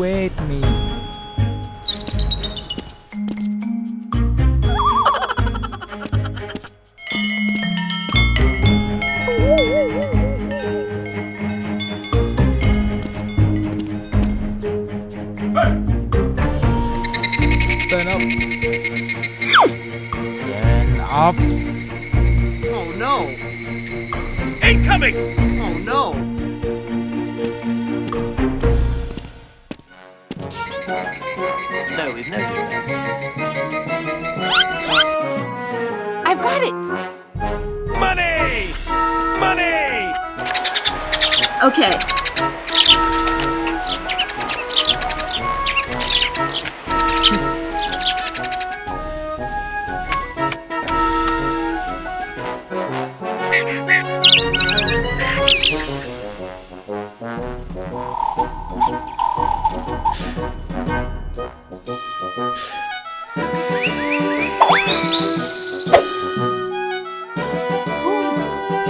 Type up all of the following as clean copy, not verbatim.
Wait me. Stand up. Stand up. Oh no! Incoming! Oh no! No, we've noticed that. I've got it! Money! Money! Okay.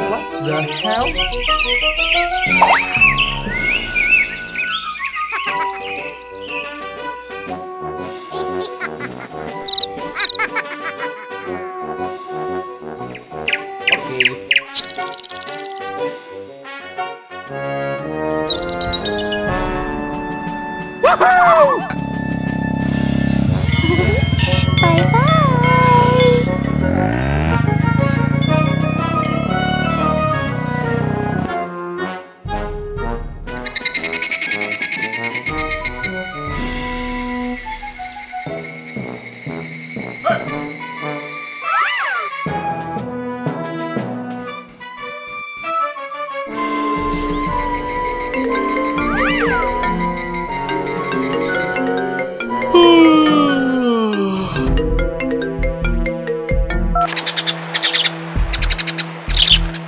What the hell?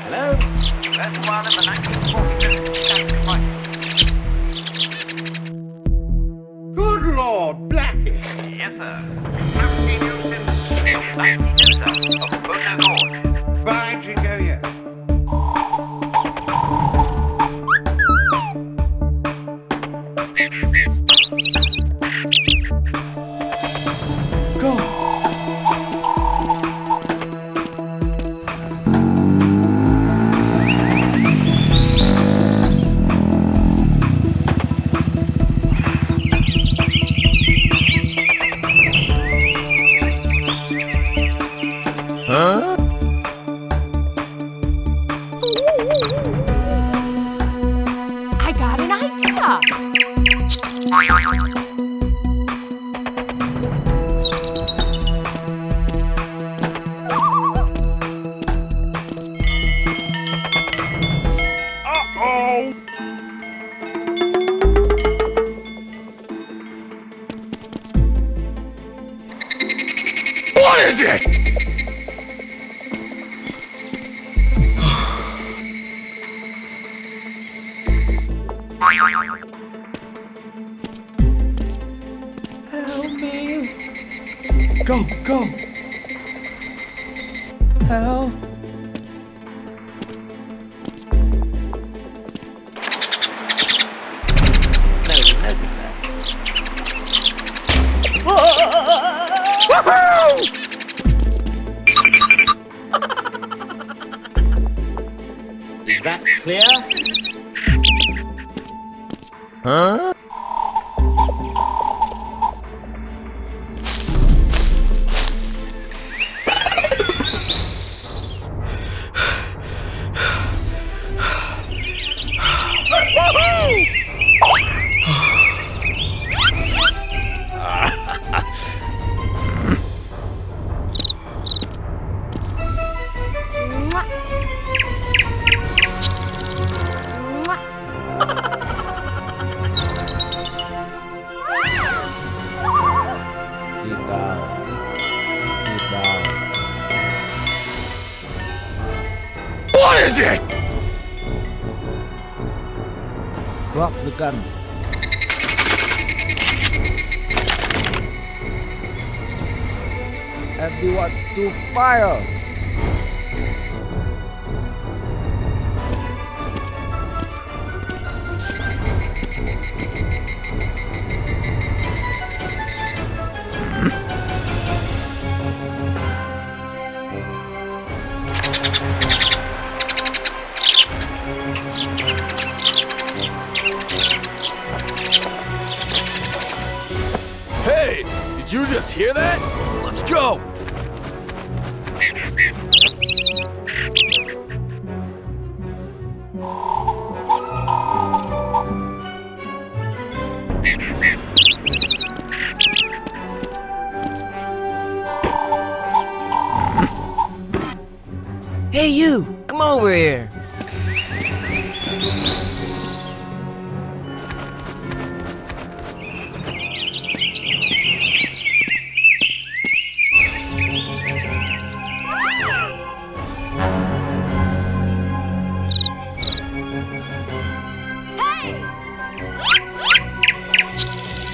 Hello? That's one of the 1940 static pipe. Good Lord, Blackie! Yes, sir. Haven't seen you since 1902, sir, of Moto Gorge. Bye, Jingo, yeah. Go. I got an idea! Uh-oh! What is it? Help me. Go, go. Help. No, we've noticed that. Is that clear? Huh? Mwah. Mwah. Keep down. Keep down. What is it? Drop the gun. Everyone to fire! you just hear that? Let's go! Hey, you! Come over here!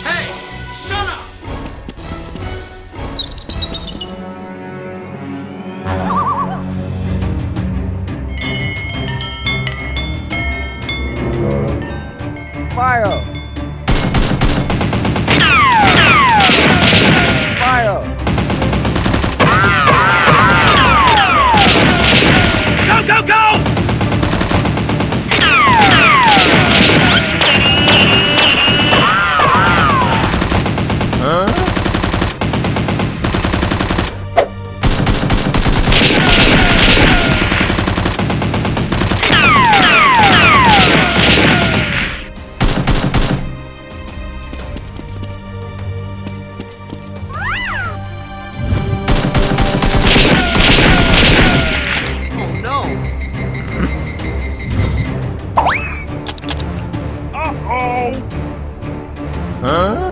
Hey, shut up! Fire! Fire! Go, go, go! Oh no! Huh?